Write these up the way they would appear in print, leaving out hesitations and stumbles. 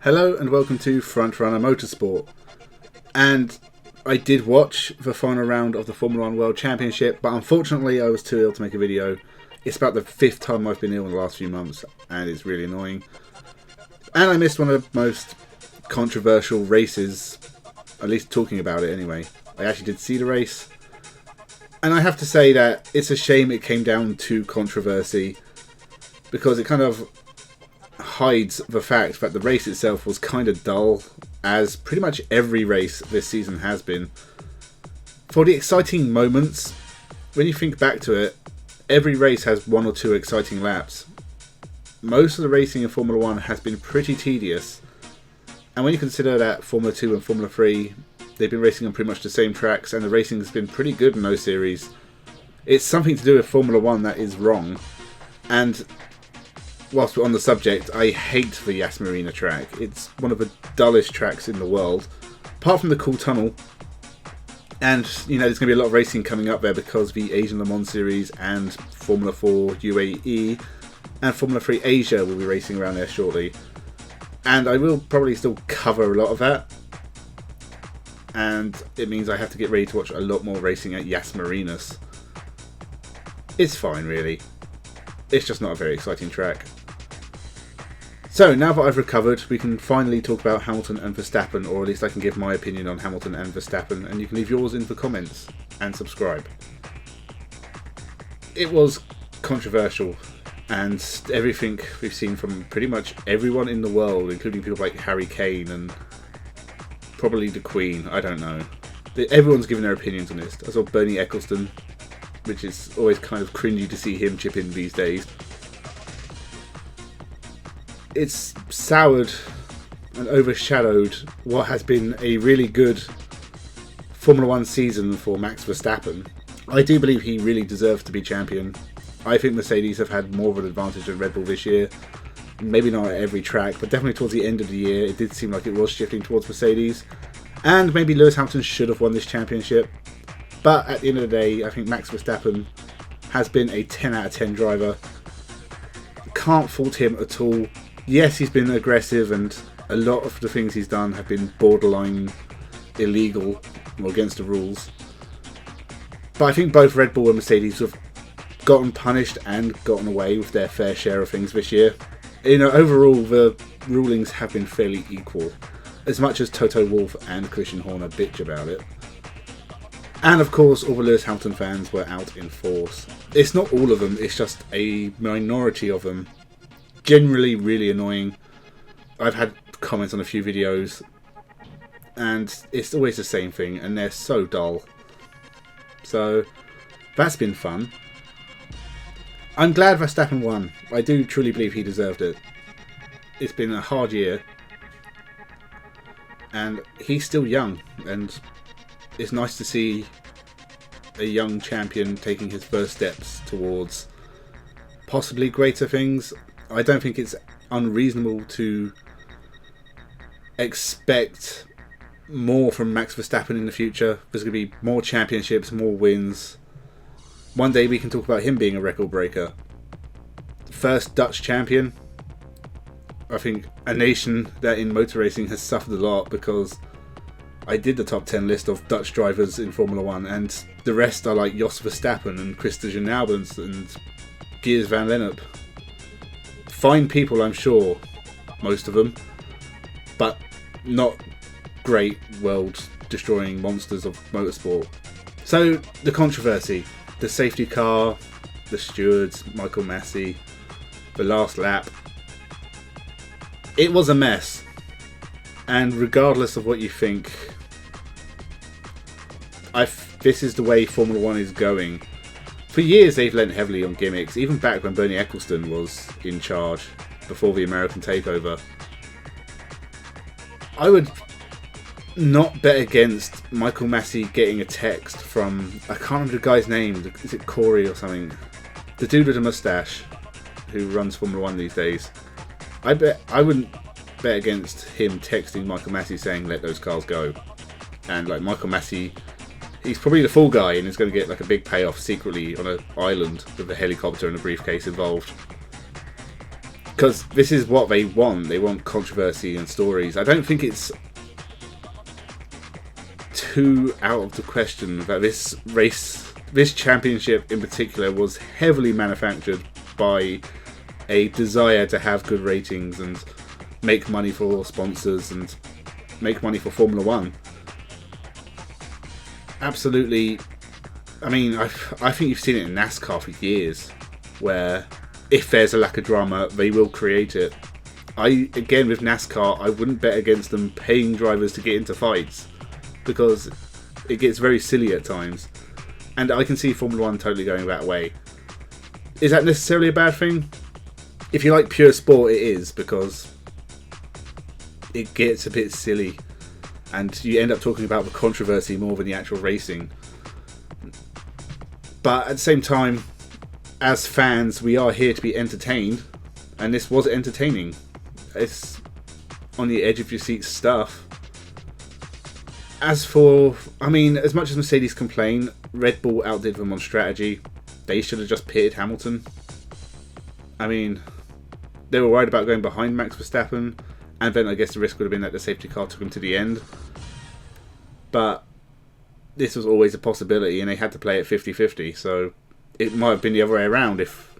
Hello and welcome to Frontrunner Motorsport. And I did watch the final round of the Formula 1 World Championship, but unfortunately I was too ill to make a video. It's about the 5th time I've been ill in the last few months, and it's really annoying. And I missed one of the most controversial races, at least talking about it anyway. I actually did see the race, and I have to say that it's a shame it came down to controversy, because it kind of hides the fact that the race itself was kind of dull, as pretty much every race this season has been. For the exciting moments, when you think back to it, every race has one or two exciting laps. Most of the racing in Formula 1 has been pretty tedious, and when you consider that Formula 2 and Formula 3, they've been racing on pretty much the same tracks, and the racing has been pretty good in those series, it's something to do with Formula 1 that is wrong. And whilst we're on the subject, I hate the Yas Marina track. It's one of the dullest tracks in the world, apart from the cool tunnel. And, you know, there's going to be a lot of racing coming up there because the Asian Le Mans Series and Formula 4 UAE and Formula 3 Asia will be racing around there shortly. And I will probably still cover a lot of that. And it means I have to get ready to watch a lot more racing at Yas Marinas. It's fine, really. It's just not a very exciting track. So, now that I've recovered, we can finally talk about Hamilton and Verstappen, or at least I can give my opinion on Hamilton and Verstappen, and you can leave yours in the comments, and subscribe. It was controversial, and everything we've seen from pretty much everyone in the world, including people like Harry Kane and probably the Queen, I don't know. Everyone's giving their opinions on this. I saw Bernie Ecclestone, which is always kind of cringy to see him chip in these days. It's soured and overshadowed what has been a really good Formula 1 season for Max Verstappen. I do believe he really deserves to be champion. I think Mercedes have had more of an advantage than Red Bull this year. Maybe not at every track, but definitely towards the end of the year it did seem like it was shifting towards Mercedes. And maybe Lewis Hamilton should have won this championship. But at the end of the day, I think Max Verstappen has been a 10 out of 10 driver. Can't fault him at all. Yes, he's been aggressive, and a lot of the things he's done have been borderline illegal or against the rules. But I think both Red Bull and Mercedes have gotten punished and gotten away with their fair share of things this year. You know, overall, the rulings have been fairly equal, as much as Toto Wolff and Christian Horner bitch about it. And of course, all the Lewis Hamilton fans were out in force. It's not all of them, it's just a minority of them. Generally really annoying. I've had comments on a few videos, and it's always the same thing, and they're so dull. So, that's been fun. I'm glad Verstappen won. I do truly believe he deserved it. It's been a hard year, and he's still young, and it's nice to see a young champion taking his first steps towards possibly greater things. I don't think it's unreasonable to expect more from Max Verstappen in the future. There's going to be more championships, more wins. One day we can talk about him being a record breaker. First Dutch champion. I think a nation that in motor racing has suffered a lot, because I did the top 10 list of Dutch drivers in Formula 1, and the rest are like Jos Verstappen and Christian Albers and Geers van Lennep. Fine people, I'm sure, most of them, but not great world-destroying monsters of motorsport. So, the controversy, the safety car, the stewards, Michael Massey, the last lap. It was a mess, and regardless of what you think, this is the way Formula 1 is going. For years they've lent heavily on gimmicks, even back when Bernie Ecclestone was in charge, before the American takeover. I would not bet against Michael Massey getting a text from, I can't remember the guy's name, is it Corey or something? The dude with a moustache who runs Formula 1 these days. I wouldn't bet against him texting Michael Massey saying let those cars go. And like Michael Massey, he's probably the fall guy and is going to get like a big payoff secretly on an island with a helicopter and a briefcase involved. Because this is what they want. They want controversy and stories. I don't think it's too out of the question that this championship in particular, was heavily manufactured by a desire to have good ratings and make money for sponsors and make money for Formula One. Absolutely. I mean, I think you've seen it in NASCAR for years, where if there's a lack of drama, they will create it. Again, with NASCAR, I wouldn't bet against them paying drivers to get into fights, because it gets very silly at times. And I can see Formula One totally going that way. Is that necessarily a bad thing? If you like pure sport, it is, because it gets a bit silly and you end up talking about the controversy more than the actual racing. But at the same time, as fans, we are here to be entertained, and this was entertaining. It's on the edge of your seat stuff. As for, I mean, as much as Mercedes complain, Red Bull outdid them on strategy. They should have just pitted Hamilton. I mean, they were worried about going behind Max Verstappen, and then I guess the risk would have been that the safety car took him to the end. But this was always a possibility, and they had to play it 50-50, so it might have been the other way around. If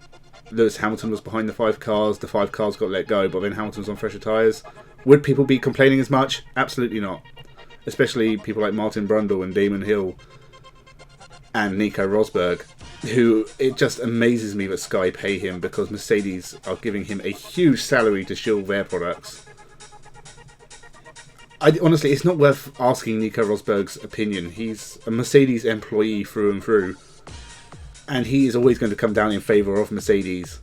Lewis Hamilton was behind the 5 cars, the 5 cars got let go, but then Hamilton was on fresher tyres, would people be complaining as much? Absolutely not. Especially people like Martin Brundle and Damon Hill and Nico Rosberg, who, it just amazes me that Sky pay him, because Mercedes are giving him a huge salary to shield their products. Honestly, it's not worth asking Nico Rosberg's opinion. He's a Mercedes employee through and through, and he is always going to come down in favour of Mercedes.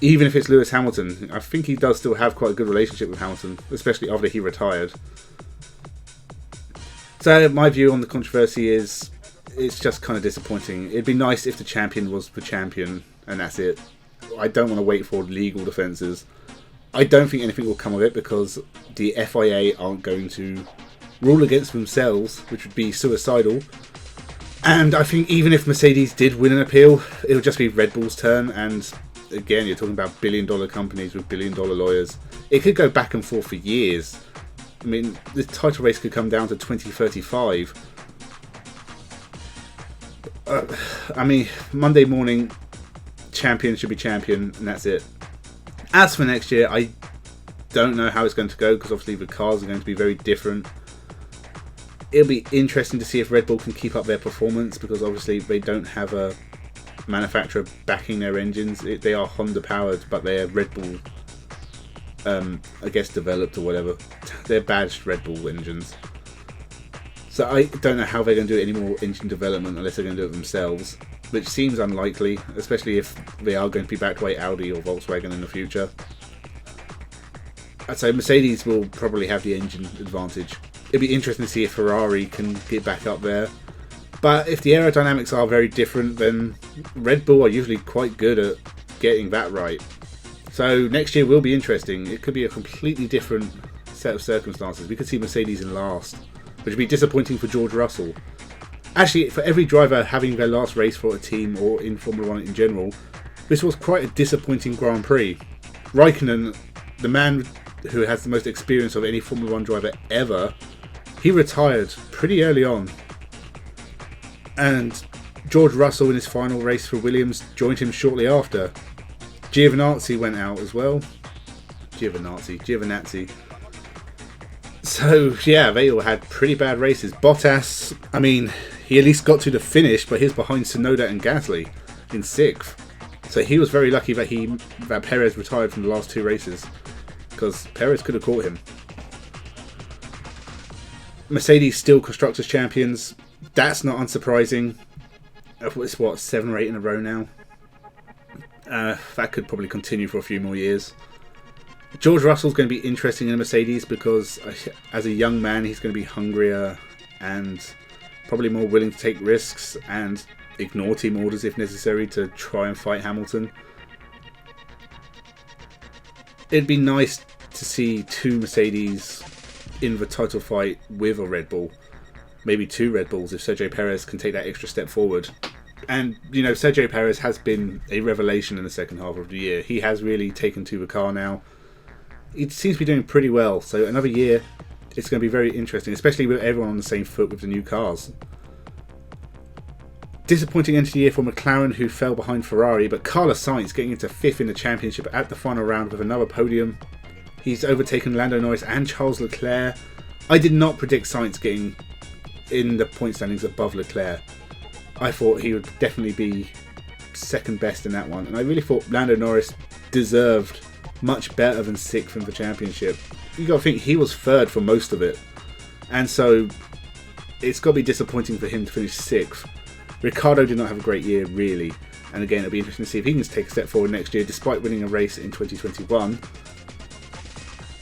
Even if it's Lewis Hamilton, I think he does still have quite a good relationship with Hamilton, especially after he retired. So my view on the controversy is, it's just kind of disappointing. It'd be nice if the champion was the champion, and that's it. I don't want to wait for legal defences. I don't think anything will come of it, because the FIA aren't going to rule against themselves, which would be suicidal. And I think even if Mercedes did win an appeal, it would just be Red Bull's turn. And again, you're talking about billion-dollar companies with billion-dollar lawyers. It could go back and forth for years. I mean, the title race could come down to 2035. I mean, Monday morning, champion should be champion, and that's it. As for next year, I don't know how it's going to go, because obviously the cars are going to be very different. It'll be interesting to see if Red Bull can keep up their performance, because obviously they don't have a manufacturer backing their engines. They are Honda powered, but they're Red Bull, I guess, developed or whatever. They're badged Red Bull engines. So I don't know how they're going to do any more engine development unless they're going to do it themselves, which seems unlikely, especially if they are going to be backed by Audi or Volkswagen in the future. I'd say Mercedes will probably have the engine advantage. It'd be interesting to see if Ferrari can get back up there. But if the aerodynamics are very different, then Red Bull are usually quite good at getting that right. So next year will be interesting. It could be a completely different set of circumstances. We could see Mercedes in last, which would be disappointing for George Russell. Actually, for every driver having their last race for a team or in Formula 1 in general, this was quite a disappointing Grand Prix. Raikkonen, the man who has the most experience of any Formula 1 driver ever, he retired pretty early on. And George Russell in his final race for Williams joined him shortly after. Giovinazzi went out as well. Giovinazzi. So, yeah, they all had pretty bad races. Bottas, I mean, he at least got to the finish, but he was behind Tsunoda and Gasly in 6th. So he was very lucky that Perez retired from the last 2 races, because Perez could have caught him. Mercedes still Constructors champions. That's not unsurprising. It's what, 7 or 8 in a row now? That could probably continue for a few more years. George Russell's going to be interesting in a Mercedes, because as a young man he's going to be hungrier and probably more willing to take risks and ignore team orders if necessary to try and fight Hamilton. It'd be nice to see 2 Mercedes in the title fight with a Red Bull. Maybe 2 Red Bulls if Sergio Perez can take that extra step forward. And, you know, Sergio Perez has been a revelation in the second half of the year. He has really taken to the car now. He seems to be doing pretty well. So another year, it's going to be very interesting, especially with everyone on the same foot with the new cars. Disappointing end to the year for McLaren, who fell behind Ferrari, but Carlos Sainz getting into 5th in the championship at the final round with another podium. He's overtaken Lando Norris and Charles Leclerc. I did not predict Sainz getting in the point standings above Leclerc. I thought he would definitely be second best in that one, and I really thought Lando Norris deserved much better than 6th in the championship. You got to think he was 3rd for most of it, and so it's got to be disappointing for him to finish 6th. Ricciardo did not have a great year, really, and again, it'll be interesting to see if he can take a step forward next year, despite winning a race in 2021.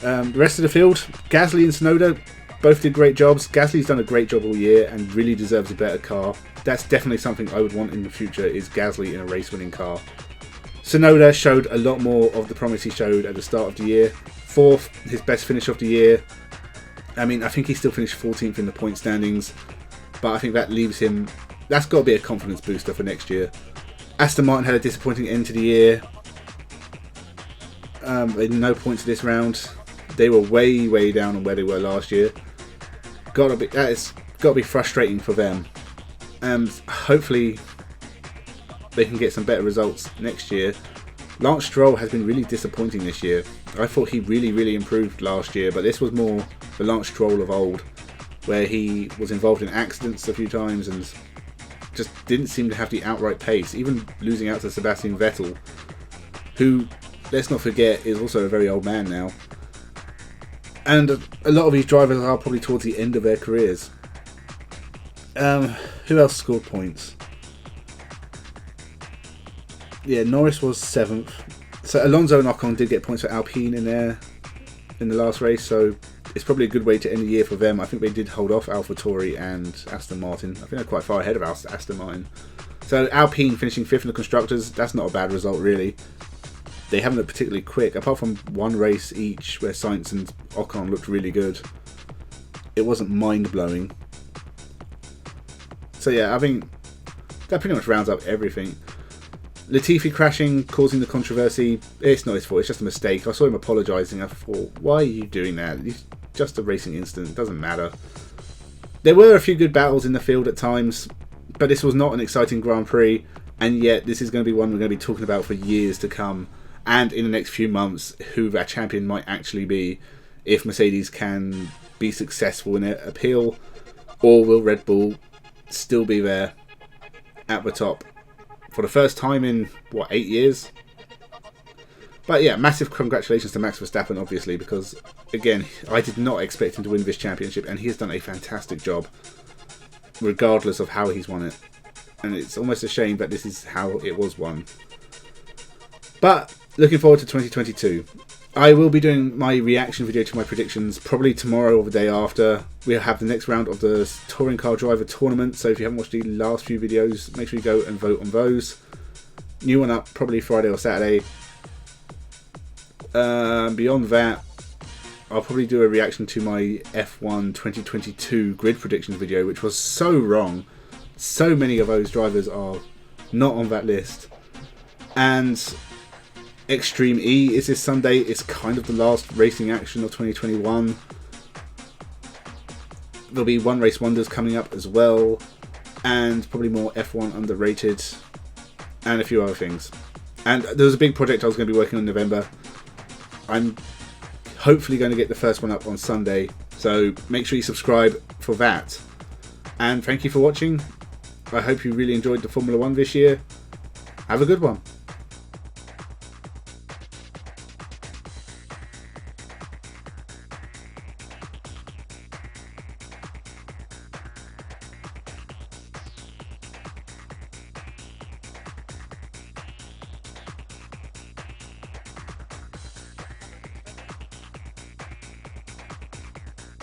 The rest of the field, Gasly and Tsunoda both did great jobs. Gasly's done a great job all year and really deserves a better car. That's definitely something I would want in the future, is Gasly in a race-winning car. Tsunoda showed a lot more of the promise he showed at the start of the year. 4th, his best finish of the year. I mean, I think he still finished 14th in the point standings, but I think that leaves him... That's got to be a confidence booster for next year. Aston Martin had a disappointing end to the year. They had no points this round. They were way, way down on where they were last year. That is got to be frustrating for them. And hopefully they can get some better results next year. Lance Stroll has been really disappointing this year. I thought he really, really improved last year, but this was more the Lance Stroll of old, where he was involved in accidents a few times and just didn't seem to have the outright pace, even losing out to Sebastian Vettel, who, let's not forget, is also a very old man now. And a lot of these drivers are probably towards the end of their careers. Who else scored points? Yeah, Norris was 7th. So Alonso and Ocon did get points for Alpine in there in the last race, so it's probably a good way to end the year for them. I think they did hold off AlphaTauri and Aston Martin. I think they're quite far ahead of Aston Martin. So Alpine finishing 5th in the Constructors, that's not a bad result really. They haven't looked particularly quick, apart from one race each where Sainz and Ocon looked really good. It wasn't mind-blowing. So yeah, I think that pretty much rounds up everything. Latifi crashing, causing the controversy. It's not his fault, it's just a mistake. I saw him apologising. I thought, why are you doing that? It's just a racing incident, it doesn't matter. There were a few good battles in the field at times, but this was not an exciting Grand Prix, and yet this is going to be one we're going to be talking about for years to come. And in the next few months, who that champion might actually be, if Mercedes can be successful in their appeal, or will Red Bull still be there at the top for the first time in, 8 years? But yeah, massive congratulations to Max Verstappen, obviously, because, again, I did not expect him to win this championship, and he has done a fantastic job, regardless of how he's won it. And it's almost a shame that this is how it was won. But looking forward to 2022. I will be doing my reaction video to my predictions probably tomorrow or the day after. We'll have the next round of the Touring Car Driver Tournament, so if you haven't watched the last few videos, make sure you go and vote on those. New one up probably Friday or Saturday. Beyond that, I'll probably do a reaction to my F1 2022 grid predictions video, which was so wrong. So many of those drivers are not on that list. And Extreme E is this Sunday. It's kind of the last racing action of 2021. There'll be One Race Wonders coming up as well, and probably more F1 Underrated, and a few other things. And there was a big project I was going to be working on in November. I'm hopefully going to get the first one up on Sunday, so make sure you subscribe for that. And thank you for watching. I hope you really enjoyed the Formula 1 this year. Have a good one.